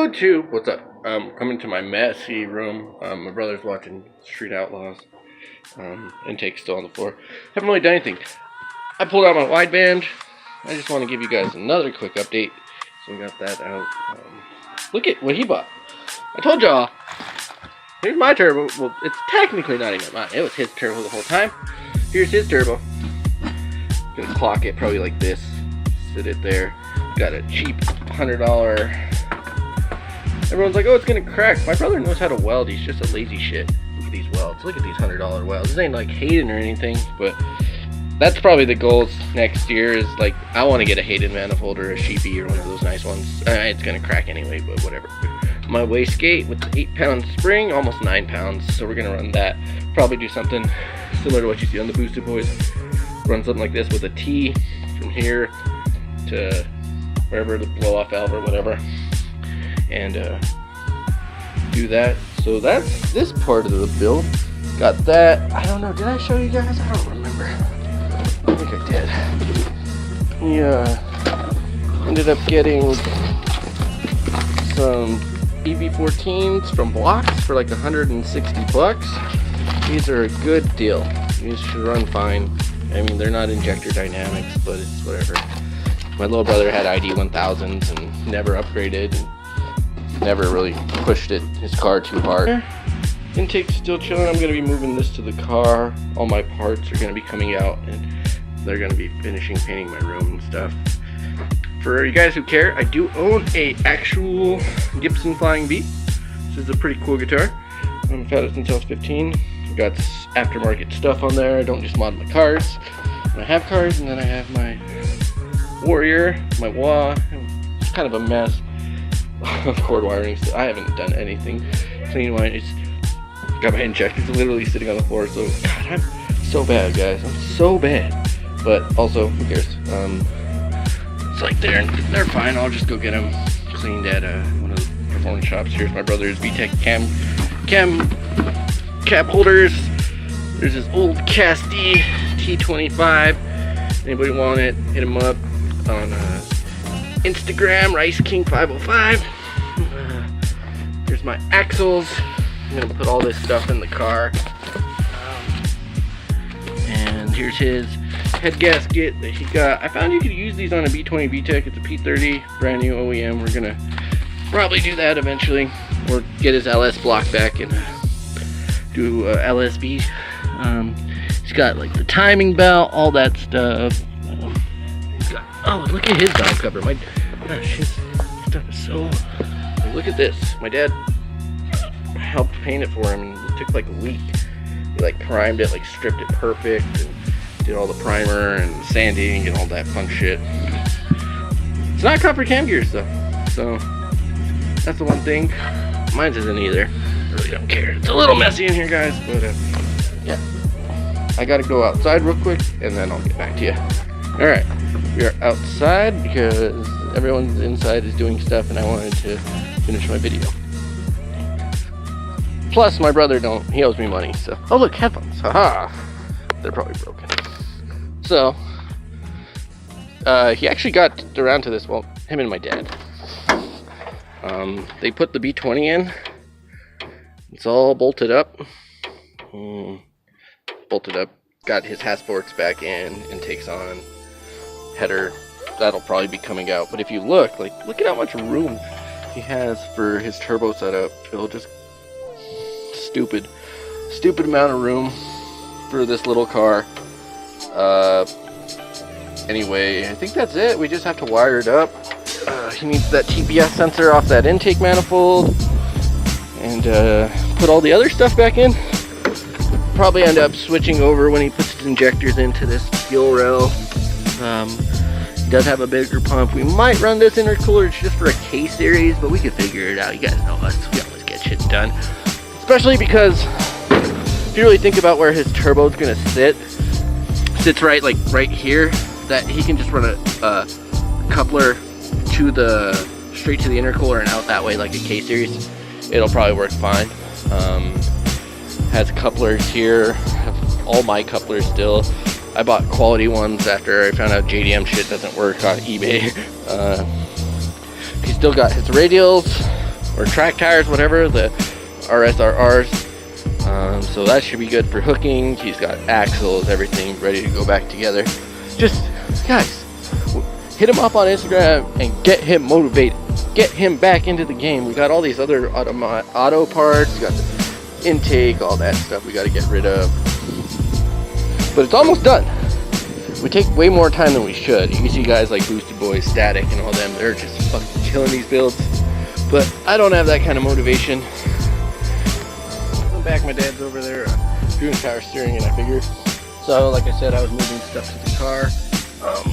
What's up? Coming to my messy room. My brother's watching Street Outlaws. Intake's still on the floor. Haven't really done anything. I pulled out my wideband. I just want to give you guys another quick update. So we got that out. Look at what he bought. I told y'all. Here's my turbo. Well, it's technically not even mine. It was his turbo the whole time. Here's his turbo. Gonna clock it probably like this. Sit it there. Got a cheap $100. Everyone's like, oh, it's gonna crack. My brother knows how to weld. He's just a lazy shit. Look at these welds. Look at these $100 welds. This ain't like Hayden or anything, but that's probably the goals next year. Is like, I want to get a Hayden manifold or a Sheepy or one of those nice ones. It's gonna crack anyway, but whatever. My wastegate with the 8-pound spring, almost 9 pounds. So we're gonna run that. Probably do something similar to what you see on the Boosted Boys. Run something like this with a T from here to wherever, the blow off valve or whatever, and do that. So that's this part of the build. Got that. I don't know, did I show you guys? I don't remember. I think I did. Yeah, ended up getting some EV14s from Blocks for like 160 bucks. These are a good deal. These should run fine. I mean, they're not injector dynamics, but it's whatever. My little brother had ID 1000s and never upgraded, and never really pushed his car too hard. Intake's still chilling. I'm going to be moving this to the car. All my parts are going to be coming out, and they're going to be finishing painting my room and stuff. For you guys who care, I do own a actual Gibson Flying V. This is a pretty cool guitar. I've had it since I was 15. I've got aftermarket stuff on there. I don't just mod my cars. I have cars, and then I have my Warrior, my wah. It's kind of a mess of cord wiring. I haven't done anything clean. It's got my injectors literally sitting on the floor. So God, I'm so bad, guys. I'm so bad. But also, who cares? It's like they're fine. I'll just go get them cleaned at one of the performance shops. Here's my brother's VTech cam cap holders. There's this old Casti T25. Anybody want it? Hit him up on Instagram, RiceKing505. Here's my axles. I'm gonna put all this stuff in the car. And here's his head gasket that he got. I found you could use these on a B20 VTech. It's a P30, brand new OEM. We're gonna probably do that eventually, or get his LS block back and do LSB. He's got like the timing belt, all that stuff. Oh, look at his valve cover. My gosh, his stuff is so... Look at this. My dad helped paint it for him, and it took like a week. He like primed it, like stripped it perfect, and did all the primer and sanding and all that fun shit. It's not copper cam gears though, so that's the one thing. Mine's isn't either. I really don't care. It's a little messy in here, guys, but yeah. I gotta go outside real quick, and then I'll get back to you. Alright, we are outside because everyone inside is doing stuff and I wanted to finish my video. Plus, my brother he owes me money, so. Oh look, headphones, haha. They're probably broken. So, he actually got around to this, well, him and my dad. They put the B20 in. It's all bolted up. Bolted up. Got his hatchbacks back in, intakes on. Header, that'll probably be coming out, but if you look at how much room he has for his turbo setup. It'll just stupid amount of room for this little car. Anyway, I think that's it. We just have to wire it up. He needs that TPS sensor off that intake manifold, and put all the other stuff back in. Probably end up switching over when he puts his injectors into this fuel rail. He does have a bigger pump. We might run this intercooler just for a K series, but we could figure it out. You guys know us. We always get shit done. Especially because if you really think about where his turbo is gonna sits right here. That he can just run a coupler straight to the intercooler and out that way like a K series. It'll probably work fine. Has couplers here. Have all my couplers still. I bought quality ones after I found out JDM shit doesn't work on eBay. He's still got his radials. or track tires, whatever, the RSRRs. So that should be good for hooking. He's got axles, everything ready to go back together. Just, guys, hit him up on Instagram and get him motivated. Get him back into the game. We got all these other auto parts. We got the intake, all that stuff we got to get rid of. But it's almost done. We take way more time than we should. You can see guys like Boosted Boys, Static, and all them. They're just fucking killing these builds. But I don't have that kind of motivation. I'm back. My dad's over there doing power steering, and I figured. So, like I said, I was moving stuff to the car.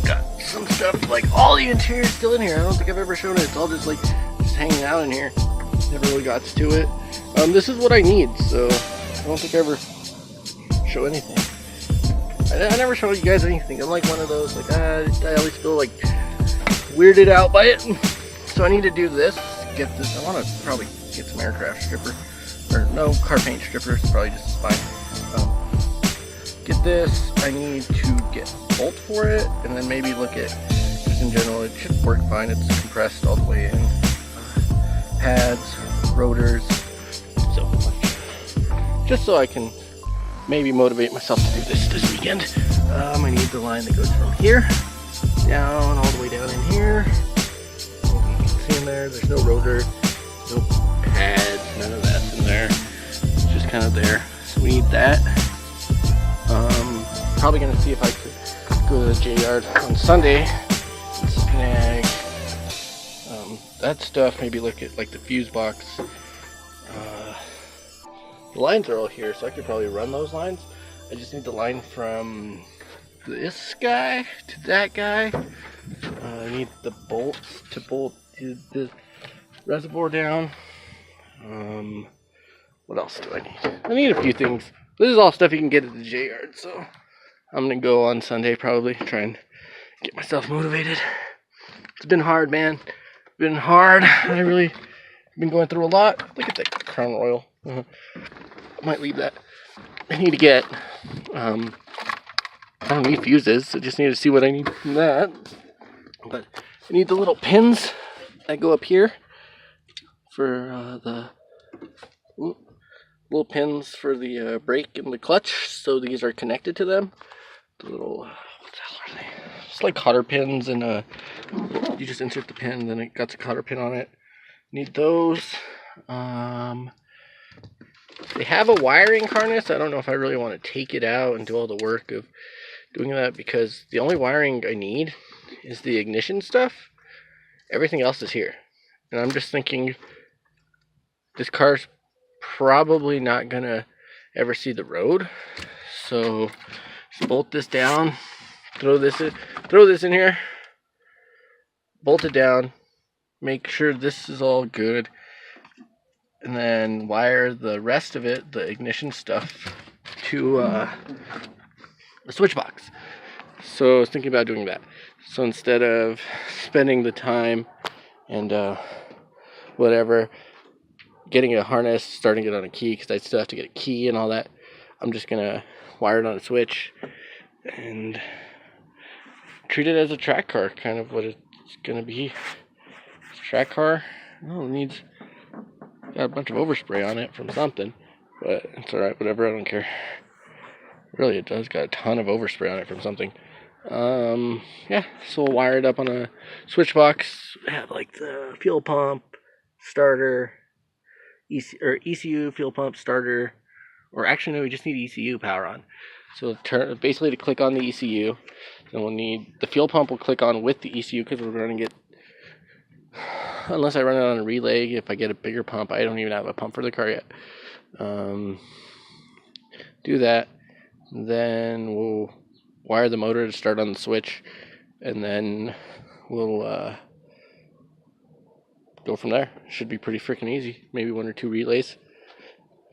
Got some stuff, like all the interior is still in here. I don't think I've ever shown it. It's all just like just hanging out in here. Never really got to it. This is what I need, so I don't think I ever show anything. I never show you guys anything. I'm like one of those, like I always feel like weirded out by it. So I need to do this. Get this. I want to probably get some aircraft stripper, or no, car paint strippers. Probably just fine. Get this. I need to get a bolt for it, and then maybe look at just in general. It should work fine. It's compressed all the way in. Pads, rotors, so much. Just so I can maybe motivate myself to do this weekend. I need the line that goes from here down all the way down in here. You can see in there, there's no rotor, no pads, none of that's in there. It's just kind of there. So we need that. Probably gonna see if I could go to the J-Yard on Sunday and snag that stuff. Maybe look at like the fuse box. The lines are all here, so I could probably run those lines. I just need the line from this guy to that guy. I need the bolts to bolt the reservoir down. What else do I need? I need a few things. This is all stuff you can get at the J-Yard, so I'm gonna go on Sunday probably, try and get myself motivated. It's been hard, man. Been hard. I really been going through a lot. Look at that Crown Royal. I might leave that. I need to get, I don't need fuses, I just need to see what I need from that. But I need the little pins that go up here for the little pins for the brake and the clutch, so these are connected to them. The little, what the hell are they? It's like cotter pins, and you just insert the pin, then it got a cotter pin on it. Need those. They have a wiring harness. I don't know if I really want to take it out and do all the work of doing that, because the only wiring I need is the ignition stuff. Everything else is here. And I'm just thinking this car's probably not gonna ever see the road. So just bolt this down, throw this in here, bolt it down, make sure this is all good, and then wire the rest of it, the ignition stuff, to the switch box. So I was thinking about doing that. So instead of spending the time and whatever, getting a harness, starting it on a key, because I still have to get a key and all that, I'm just gonna wire it on a switch and treat it as a track car, kind of what it's gonna be. It's a track car. Oh, it needs, got a bunch of overspray on it from something, but it's alright, whatever, I don't care. Really, it does got a ton of overspray on it from something. Yeah, so we'll wire it up on a switch box. Have like the fuel pump, starter, ECU, fuel pump, starter, or actually no, we just need ECU power on. So basically to click on the ECU, then we'll need the fuel pump. Will click on with the ECU because we're running it. Unless I run it on a relay, if I get a bigger pump, I don't even have a pump for the car yet. Do that, then we'll wire the motor to start on the switch, and then we'll go from there. Should be pretty freaking easy. Maybe 1 or 2 relays,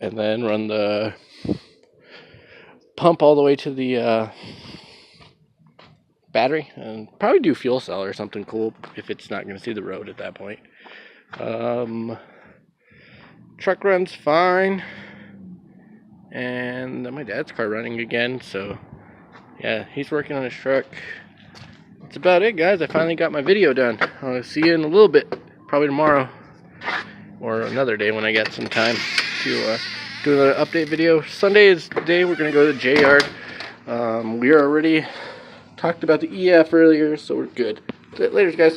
and then run the pump all the way to the battery, and probably do fuel cell or something cool if it's not going to see the road at that point. Truck runs fine, and my dad's car running again, so yeah, he's working on his truck. That's about it, guys. I finally got my video done. I'll see you in a little bit, probably tomorrow. or another day when I got some time to do another update video. Sunday is the day we're going to go to the J yard. We already talked about the EF earlier, so we're good. Later, guys.